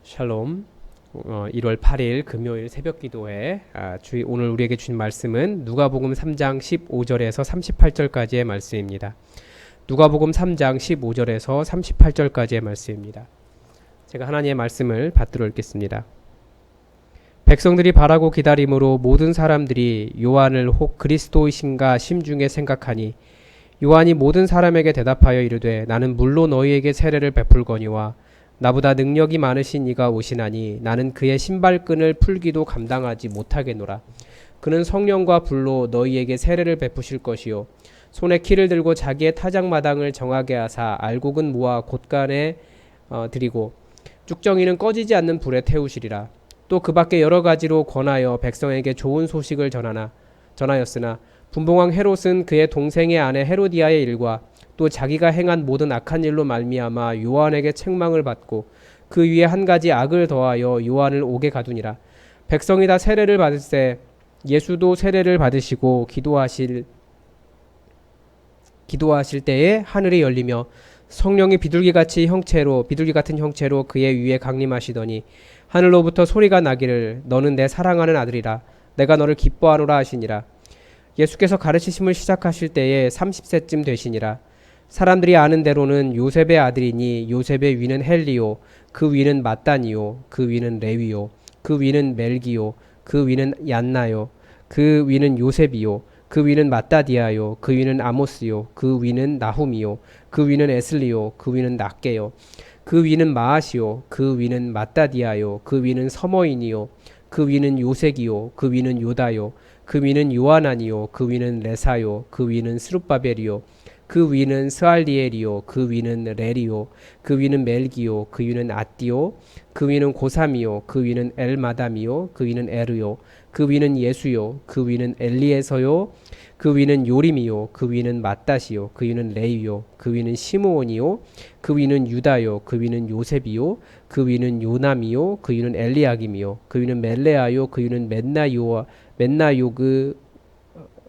샬롬. 1월 8일 금요일 새벽 기도회 오늘 우리에게 주신 말씀은 누가복음 3장 15절에서 38절까지의 말씀입니다. 누가복음 3장 15절에서 38절까지의 말씀입니다. 제가 하나님의 말씀을 받들어 읽겠습니다. 백성들이 바라고 기다림으로 모든 사람들이 요한을 혹 그리스도이신가 심중에 생각하니 요한이 모든 사람에게 대답하여 이르되 나는 물로 너희에게 세례를 베풀거니와 나보다 능력이 많으신 이가 오시나니 나는 그의 신발끈을 풀기도 감당하지 못하겠노라. 그는 성령과 불로 너희에게 세례를 베푸실 것이요 손에 키를 들고 자기의 타작마당을 정하게 하사 알곡은 모아 곳간에 드리고 쭉정이는 꺼지지 않는 불에 태우시리라. 또 그 밖에 여러 가지로 권하여 백성에게 좋은 소식을 전하였으나 분봉왕 헤롯은 그의 동생의 아내 헤로디아의 일과 또 자기가 행한 모든 악한 일로 말미암아 요한에게 책망을 받고 그 위에 한 가지 악을 더하여 요한을 옥에 가두니라. 백성이 다 세례를 받을새 예수도 세례를 받으시고 기도하실 때에 하늘이 열리며 성령이 비둘기 같은 형체로 그의 위에 강림하시더니 하늘로부터 소리가 나기를 너는 내 사랑하는 아들이라 내가 너를 기뻐하노라 하시니라. 예수께서 가르치심을 시작하실 때에 30세쯤 되시니라. 사람들이 아는 대로는 요셉의 아들이니 요셉의 위는 헬리요 그 위는 마따니요 그 위는 레위요 그 위는 멜기요 그 위는 얀나요 그 위는 요셉이요 그 위는 마따디아요 그 위는 아모스요 그 위는 나훔이요 그 위는 에슬리요 그 위는 낫게요 그 위는 마아시요 그 위는 마따디아요 그 위는 서머인이요 그 위는 요색이요 그 위는 요다요 그 위는 요하나니요 그 위는 레사요 그 위는 스룹바벨이요 그 위는 스알리엘이요 그 위는 레리요 그 위는 멜기요 그 위는 아띠요 그 위는 고삼이요 그 위는 엘마담이요 그 위는 에르요 그 위는 예수요 그 위는 엘리에서요 그 위는 요림이요 그 위는 마따시요 그 위는 레위요 그 위는 시므온이요 그 위는 유다요 그 위는 요셉이요 그 위는 요남이요 그 위는 엘리야김이요 그 위는 멜레아요 그 위는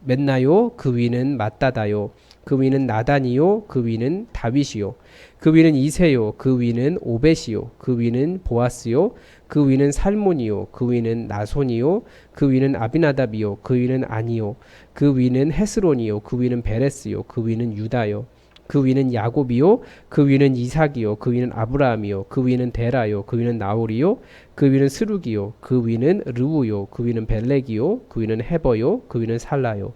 맨나요 그 위는 마따다요 그 위는 나단이요 그 위는 다윗이요 그 위는 이세요 그 위는 오벳이요 그 위는 보아스요 그 위는 살몬이요 그 위는 나손이요 그 위는 아비나답이요 그 위는 아니요 그 위는 헤스론이요 그 위는 베레스요 그 위는 유다요 그 위는 야곱이요 그 위는 이삭이요 그 위는 아브라함이요 그 위는 데라요 그 위는 나홀이요 그 위는 스룩이요 그 위는 르우요 그 위는 벨렉이요 그 위는 헤버요 그 위는 살라요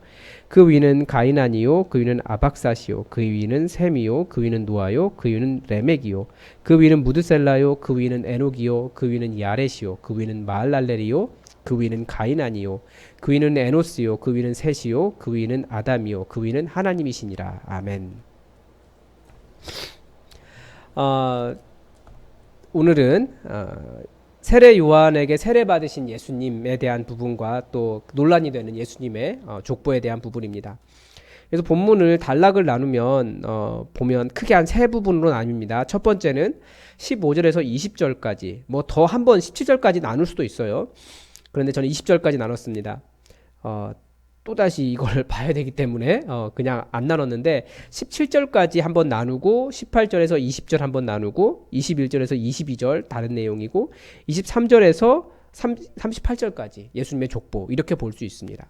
그 위는 가이난이요 그 위는 아박사시요 그 위는 셈이요 그 위는 노아요 그 위는 레멕이요 그 위는 무드셀라요 그 위는 에녹이요 그 위는 야렛이요 그 위는 마알랄렐이요 그 위는 가이난이요 그 위는 에노스요 그 위는 셋이요 그 위는 아담이요 그 위는 하나님이시니라. 아멘. 오늘은 세례 요한에게 세례 받으신 예수님에 대한 부분과 또 논란이 되는 예수님의 족보에 대한 부분입니다. 그래서 본문을 단락을 나누면 보면 크게 한 세 부분으로 나뉩니다. 첫 번째는 15절에서 20절까지, 뭐 더 한 번 17절까지 나눌 수도 있어요. 그런데 저는 20절까지 나눴습니다. 또다시 이걸 봐야 되기 때문에 그냥 안 나눴는데 17절까지 한번 나누고 18절에서 20절 한번 나누고 21절에서 22절 다른 내용이고 23절에서 38절까지 예수님의 족보 이렇게 볼 수 있습니다.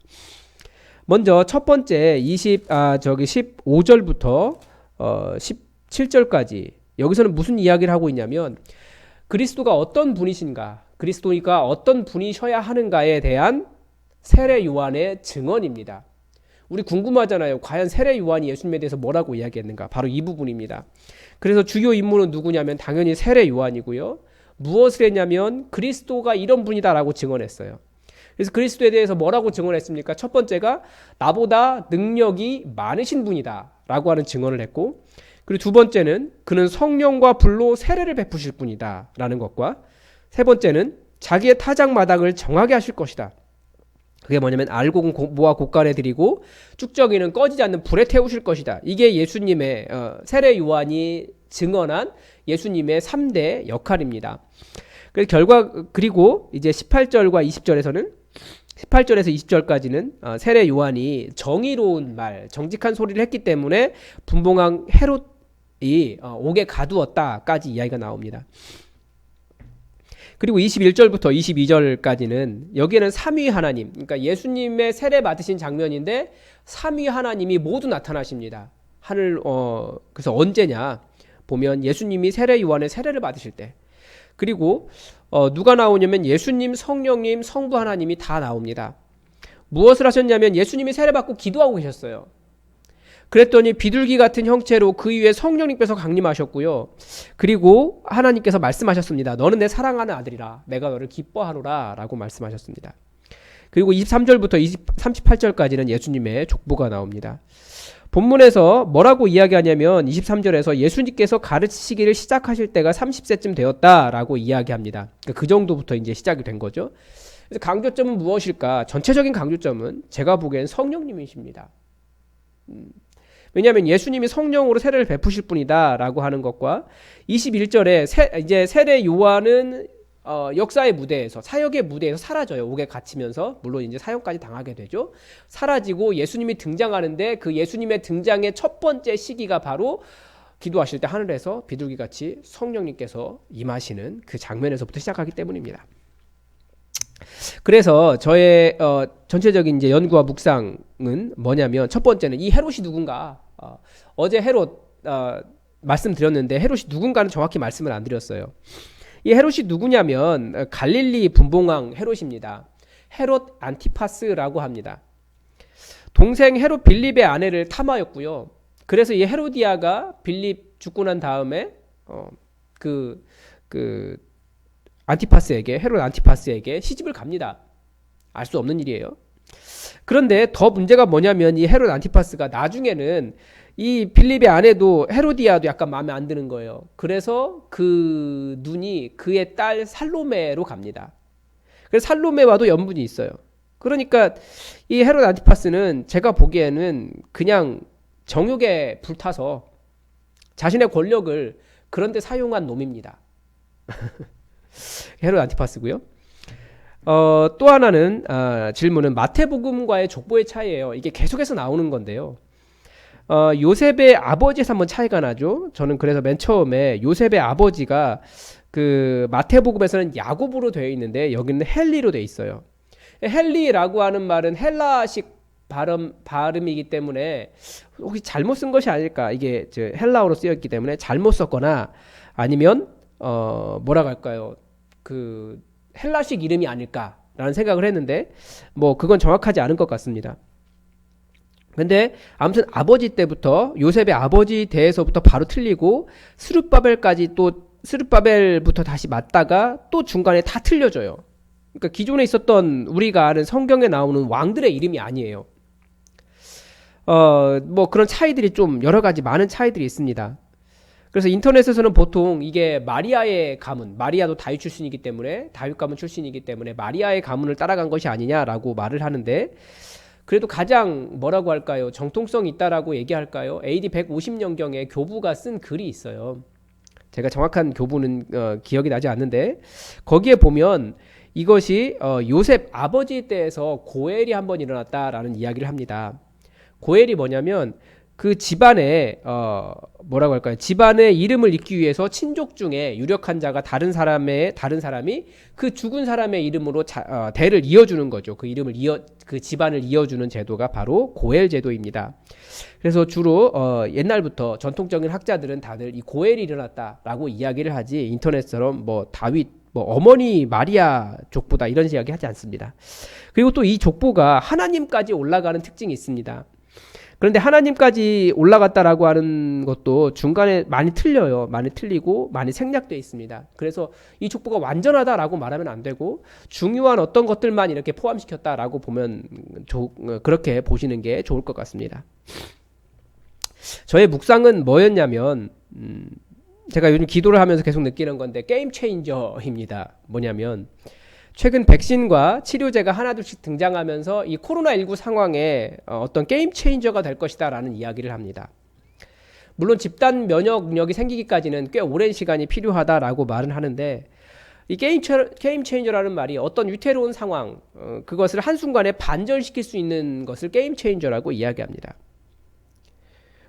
먼저 첫 번째 15절부터 17절까지 여기서는 무슨 이야기를 하고 있냐면 그리스도가 어떤 분이신가, 그리스도가 어떤 분이셔야 하는가에 대한 세례 요한의 증언입니다. 우리 궁금하잖아요. 과연 세례 요한이 예수님에 대해서 뭐라고 이야기했는가? 바로 이 부분입니다. 그래서 주요 인물은 누구냐면 당연히 세례 요한이고요. 무엇을 했냐면 그리스도가 이런 분이다라고 증언했어요. 그래서 그리스도에 대해서 뭐라고 증언했습니까? 첫 번째가 나보다 능력이 많으신 분이다라고 하는 증언을 했고, 그리고 두 번째는 그는 성령과 불로 세례를 베푸실 분이다라는 것과 세 번째는 자기의 타작마당을 정하게 하실 것이다. 그게 뭐냐면 알곡은 모아 곳간에 드리고 쭉정이는 꺼지지 않는 불에 태우실 것이다. 이게 예수님의 세례 요한이 증언한 예수님의 3대 역할입니다. 그리고 이제 18절과 20절에서는 18절에서 20절까지는 세례 요한이 정의로운 말, 정직한 소리를 했기 때문에 분봉왕 헤롯이 옥에 가두었다까지 이야기가 나옵니다. 그리고 21절부터 22절까지는 여기에는 삼위 하나님, 그러니까 예수님의 세례 받으신 장면인데 삼위 하나님이 모두 나타나십니다. 그래서 언제냐 보면 예수님이 세례 요한의 세례를 받으실 때, 그리고 누가 나오냐면 예수님, 성령님, 성부 하나님이 다 나옵니다. 무엇을 하셨냐면 예수님이 세례 받고 기도하고 계셨어요. 그랬더니 비둘기 같은 형체로 그 위에 성령님께서 강림하셨고요. 그리고 하나님께서 말씀하셨습니다. 너는 내 사랑하는 아들이라, 내가 너를 기뻐하노라 라고 말씀하셨습니다. 그리고 23절부터 38절까지는 예수님의 족보가 나옵니다. 본문에서 뭐라고 이야기하냐면 23절에서 예수님께서 가르치시기를 시작하실 때가 30세쯤 되었다라고 이야기합니다. 그 정도부터 이제 시작이 된 거죠. 그래서 강조점은 무엇일까? 전체적인 강조점은 제가 보기엔 성령님이십니다. 왜냐하면 예수님이 성령으로 세례를 베푸실 분이다라고 하는 것과 21절에 이제 세례 요한은 역사의 무대에서, 사역의 무대에서 사라져요. 옥에 갇히면서, 물론 이제 사형까지 당하게 되죠. 사라지고 예수님이 등장하는데 그 예수님의 등장의 첫 번째 시기가 바로 기도하실 때 하늘에서 비둘기같이 성령님께서 임하시는 그 장면에서부터 시작하기 때문입니다. 그래서 저의 전체적인 이제 연구와 묵상은 뭐냐면, 첫 번째는 이 헤롯이 누군가, 어제 헤롯 말씀드렸는데 헤롯이 누군가는 정확히 말씀을 안 드렸어요. 이 헤롯이 누구냐면 갈릴리 분봉왕 헤롯입니다. 헤롯 안티파스라고 합니다. 동생 헤롯 빌립의 아내를 탐하였고요. 그래서 이 헤로디아가 빌립 죽고 난 다음에 헤롯 안티파스에게 시집을 갑니다. 알 수 없는 일이에요. 그런데 더 문제가 뭐냐면 이 헤롯 안티파스가 나중에는 이 빌립의 아내도 헤로디아도 약간 마음에 안 드는 거예요. 그래서 그 눈이 그의 딸 살로메로 갑니다. 그래서 살로메와도 연분이 있어요. 그러니까 이 헤롯 안티파스는 제가 보기에는 그냥 정욕에 불타서 자신의 권력을 그런 데 사용한 놈입니다. 헤롯 안티파스고요. 또 하나는 질문은 마태복음과의 족보의 차이예요. 이게 계속해서 나오는 건데요. 요셉의 아버지에서 한번 차이가 나죠. 저는 그래서 맨 처음에 요셉의 아버지가 그 마태복음에서는 야곱으로 되어 있는데 여기는 헨리로 되어 있어요. 헨리라고 하는 말은 헬라식 발음이기 때문에 혹시 잘못 쓴 것이 아닐까, 이게 헬라어로 쓰였기 때문에 잘못 썼거나 아니면 뭐라고 할까요, 그 헬라식 이름이 아닐까라는 생각을 했는데 뭐 그건 정확하지 않은 것 같습니다. 근데 아무튼 아버지 때부터, 요셉의 아버지 대에서부터 바로 틀리고 스룹바벨부터 다시 맞다가 또 중간에 다 틀려져요. 그러니까 기존에 있었던 우리가 아는 성경에 나오는 왕들의 이름이 아니에요. 뭐 그런 차이들이 좀 여러 가지 많은 차이들이 있습니다. 그래서 인터넷에서는 보통 이게 마리아의 가문, 마리아도 다윗 출신이기 때문에, 다윗 가문 출신이기 때문에 마리아의 가문을 따라간 것이 아니냐라고 말을 하는데, 그래도 가장 뭐라고 할까요, 정통성이 있다라고 얘기할까요, AD 150년경에 교부가 쓴 글이 있어요. 제가 정확한 교부는 기억이 나지 않는데 거기에 보면 이것이 요셉 아버지 때에서 고엘이 한번 일어났다라는 이야기를 합니다. 고엘이 뭐냐면 그 집안에 뭐라고 할까요, 집안의 이름을 잇기 위해서 친족 중에 유력한 자가 다른 사람이 그 죽은 사람의 이름으로 대를 이어주는 거죠. 그 집안을 이어주는 제도가 바로 고엘 제도입니다. 그래서 주로 옛날부터 전통적인 학자들은 다들 이 고엘이 일어났다라고 이야기를 하지, 인터넷처럼 뭐 다윗, 뭐 어머니 마리아 족보다 이런 이야기 하지 않습니다. 그리고 또 이 족보가 하나님까지 올라가는 특징이 있습니다. 그런데 하나님까지 올라갔다라고 하는 것도 중간에 많이 틀려요. 많이 틀리고 많이 생략되어 있습니다. 그래서 이 족보가 완전하다라고 말하면 안 되고 중요한 어떤 것들만 이렇게 포함시켰다라고 보면 그렇게 보시는 게 좋을 것 같습니다. 저의 묵상은 뭐였냐면 제가 요즘 기도를 하면서 계속 느끼는 건데 게임 체인저입니다. 뭐냐면 최근 백신과 치료제가 하나둘씩 등장하면서 이 코로나19 상황에 어떤 게임 체인저가 될 것이다 라는 이야기를 합니다. 물론 집단 면역력이 생기기까지는 꽤 오랜 시간이 필요하다라고 말은 하는데, 이 게임 체인저라는 말이 어떤 위태로운 상황, 그것을 한순간에 반전시킬 수 있는 것을 게임 체인저라고 이야기합니다.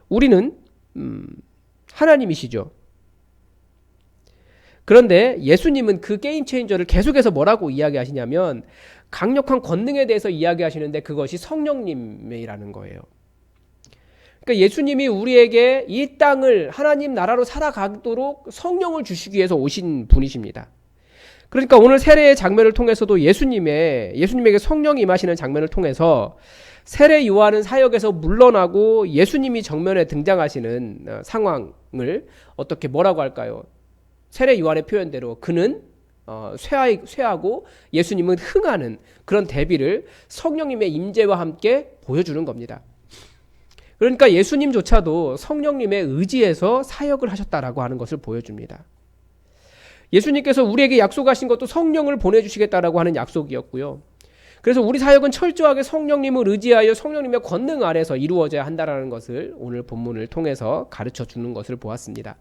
우리는 하나님이시죠. 그런데 예수님은 그 게임 체인저를 계속해서 뭐라고 이야기하시냐면 강력한 권능에 대해서 이야기하시는데 그것이 성령님이라는 거예요. 그러니까 예수님이 우리에게 이 땅을 하나님 나라로 살아가도록 성령을 주시기 위해서 오신 분이십니다. 그러니까 오늘 세례의 장면을 통해서도 예수님에게 성령이 임하시는 장면을 통해서 세례 요한은 사역에서 물러나고 예수님이 정면에 등장하시는 상황을 어떻게 뭐라고 할까요? 세례 요한의 표현대로 그는 쇠하고 예수님은 흥하는 그런 대비를 성령님의 임재와 함께 보여주는 겁니다. 그러니까 예수님조차도 성령님의 의지에서 사역을 하셨다라고 하는 것을 보여줍니다. 예수님께서 우리에게 약속하신 것도 성령을 보내주시겠다라고 하는 약속이었고요. 그래서 우리 사역은 철저하게 성령님을 의지하여 성령님의 권능 아래서 이루어져야 한다라는 것을 오늘 본문을 통해서 가르쳐 주는 것을 보았습니다.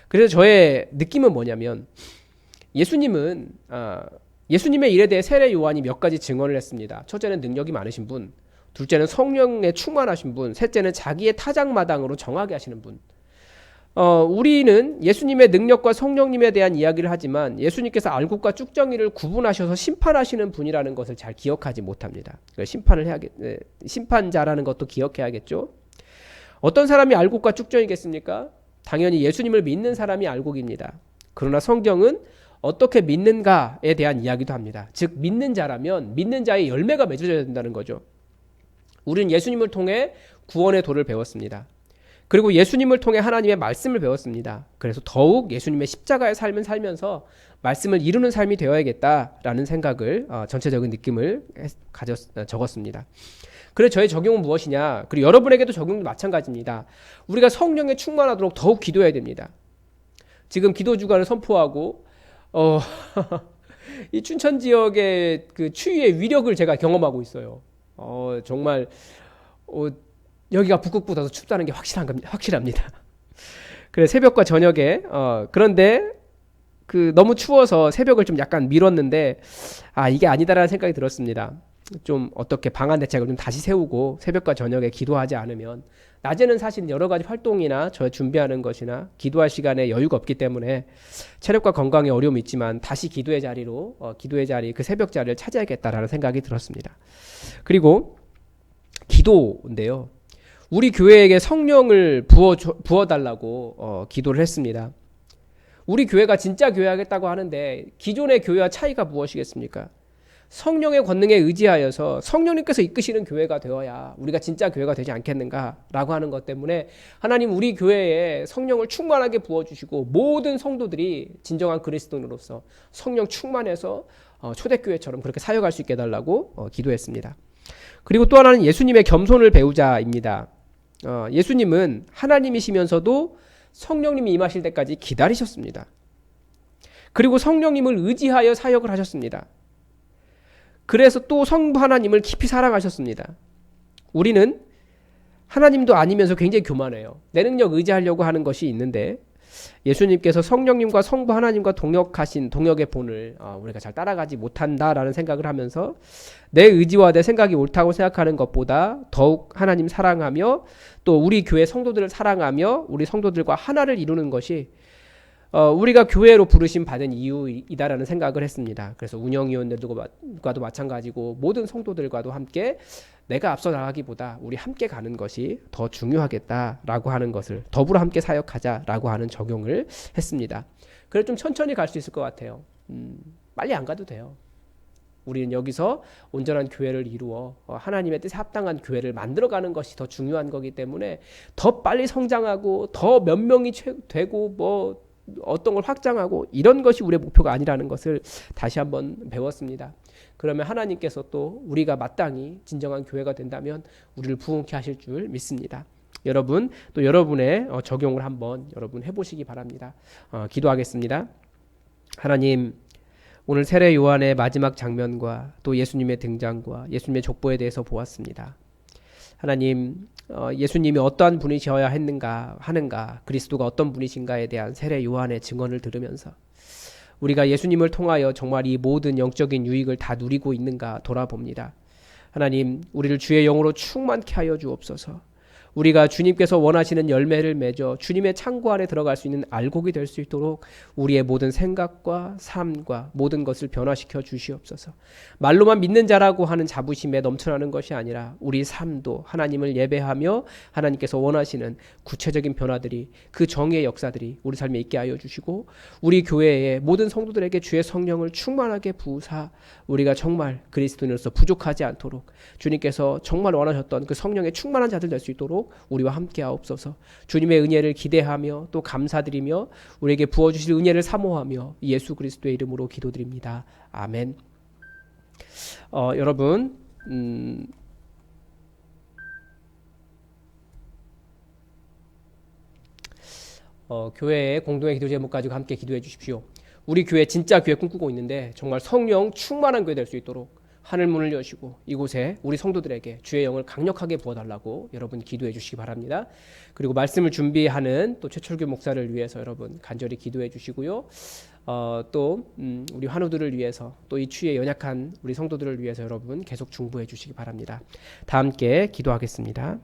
그래서 저의 느낌은 뭐냐면 예수님의 일에 대해 세례 요한이 몇 가지 증언을 했습니다. 첫째는 능력이 많으신 분, 둘째는 성령에 충만하신 분, 셋째는 자기의 타작마당으로 정하게 하시는 분. 우리는 예수님의 능력과 성령님에 대한 이야기를 하지만 예수님께서 알곡과 쭉정이를 구분하셔서 심판하시는 분이라는 것을 잘 기억하지 못합니다. 심판자라는 것도 기억해야겠죠. 어떤 사람이 알곡과 쭉정이겠습니까? 당연히 예수님을 믿는 사람이 알곡입니다. 그러나 성경은 어떻게 믿는가에 대한 이야기도 합니다. 즉 믿는 자라면 믿는 자의 열매가 맺어져야 된다는 거죠. 우리는 예수님을 통해 구원의 도를 배웠습니다. 그리고 예수님을 통해 하나님의 말씀을 배웠습니다. 그래서 더욱 예수님의 십자가의 삶을 살면서 말씀을 이루는 삶이 되어야겠다라는 생각을 전체적인 느낌을 적었습니다. 그래서 저의 적용은 무엇이냐? 그리고 여러분에게도 적용도 마찬가지입니다. 우리가 성령에 충만하도록 더욱 기도해야 됩니다. 지금 기도 주간을 선포하고 이 춘천 지역의 그 추위의 위력을 제가 경험하고 있어요. 정말 여기가 북극보다도 춥다는 게 확실합니다. 그래 새벽과 저녁에 그런데 그 너무 추워서 새벽을 좀 약간 미뤘는데 이게 아니다라는 생각이 들었습니다. 좀 어떻게 방안 대책을 좀 다시 세우고 새벽과 저녁에 기도하지 않으면 낮에는 사실 여러 가지 활동이나 저 준비하는 것이나 기도할 시간에 여유가 없기 때문에 체력과 건강에 어려움이 있지만 다시 기도의 자리 그 새벽 자리를 찾아야겠다라는 생각이 들었습니다. 그리고 기도인데요. 우리 교회에게 성령을 부어달라고 기도를 했습니다. 우리 교회가 진짜 교회 하겠다고 하는데 기존의 교회와 차이가 무엇이겠습니까? 성령의 권능에 의지하여서 성령님께서 이끄시는 교회가 되어야 우리가 진짜 교회가 되지 않겠는가라고 하는 것 때문에 하나님 우리 교회에 성령을 충만하게 부어주시고 모든 성도들이 진정한 그리스도인으로서 성령 충만해서 초대교회처럼 그렇게 사역할 수 있게 해달라고 기도했습니다. 그리고 또 하나는 예수님의 겸손을 배우자입니다. 예수님은 하나님이시면서도 성령님이 임하실 때까지 기다리셨습니다. 그리고 성령님을 의지하여 사역을 하셨습니다. 그래서 또 성부 하나님을 깊이 사랑하셨습니다. 우리는 하나님도 아니면서 굉장히 교만해요. 내 능력 의지하려고 하는 것이 있는데 예수님께서 성령님과 성부 하나님과 동역의 본을 우리가 잘 따라가지 못한다라는 생각을 하면서 내 의지와 내 생각이 옳다고 생각하는 것보다 더욱 하나님 사랑하며 또 우리 교회 성도들을 사랑하며 우리 성도들과 하나를 이루는 것이 우리가 교회로 부르심 받은 이유이다라는 생각을 했습니다. 그래서 운영위원들과도 마찬가지고 모든 성도들과도 함께 내가 앞서 나가기보다 우리 함께 가는 것이 더 중요하겠다라고 하는 것을 더불어 함께 사역하자라고 하는 적용을 했습니다. 그래서 좀 천천히 갈 수 있을 것 같아요. 빨리 안 가도 돼요. 우리는 여기서 온전한 교회를 이루어 하나님의 뜻에 합당한 교회를 만들어가는 것이 더 중요한 거기 때문에 더 빨리 성장하고 더 몇 명이 되고 뭐 어떤 걸 확장하고 이런 것이 우리의 목표가 아니라는 것을 다시 한번 배웠습니다. 그러면 하나님께서 또 우리가 마땅히 진정한 교회가 된다면 우리를 부흥케 하실 줄 믿습니다. 여러분 또 여러분의 적용을 한번 여러분 해보시기 바랍니다. 기도하겠습니다. 하나님 오늘 세례 요한의 마지막 장면과 또 예수님의 등장과 예수님의 족보에 대해서 보았습니다. 하나님 예수님이 어떠한 분이셔야 하는가 그리스도가 어떤 분이신가에 대한 세례 요한의 증언을 들으면서 우리가 예수님을 통하여 정말 이 모든 영적인 유익을 다 누리고 있는가 돌아봅니다. 하나님 우리를 주의 영으로 충만케 하여 주옵소서. 우리가 주님께서 원하시는 열매를 맺어 주님의 창고 안에 들어갈 수 있는 알곡이 될 수 있도록 우리의 모든 생각과 삶과 모든 것을 변화시켜 주시옵소서. 말로만 믿는 자라고 하는 자부심에 넘쳐나는 것이 아니라 우리 삶도 하나님을 예배하며 하나님께서 원하시는 구체적인 변화들이, 그 정의의 역사들이 우리 삶에 있게 하여 주시고, 우리 교회의 모든 성도들에게 주의 성령을 충만하게 부으사 우리가 정말 그리스도인으로서 부족하지 않도록, 주님께서 정말 원하셨던 그 성령의 충만한 자들 될 수 있도록 우리와 함께 하옵소서. 주님의 은혜를 기대하며 또 감사드리며 우리에게 부어주실 은혜를 사모하며 예수 그리스도의 이름으로 기도드립니다. 아멘. 여러분, 교회의 공동의 기도 제목 가지고 함께 기도해 주십시오. 우리 교회 진짜 교회 꿈꾸고 있는데 정말 성령 충만한 교회 될 수 있도록 하늘 문을 여시고 이곳에 우리 성도들에게 주의 영을 강력하게 부어달라고 여러분 기도해 주시기 바랍니다. 그리고 말씀을 준비하는 또 최철규 목사를 위해서 여러분 간절히 기도해 주시고요. 또 우리 환우들을 위해서, 또 이 추위에 연약한 우리 성도들을 위해서 여러분 계속 중보해 주시기 바랍니다. 다 함께 기도하겠습니다.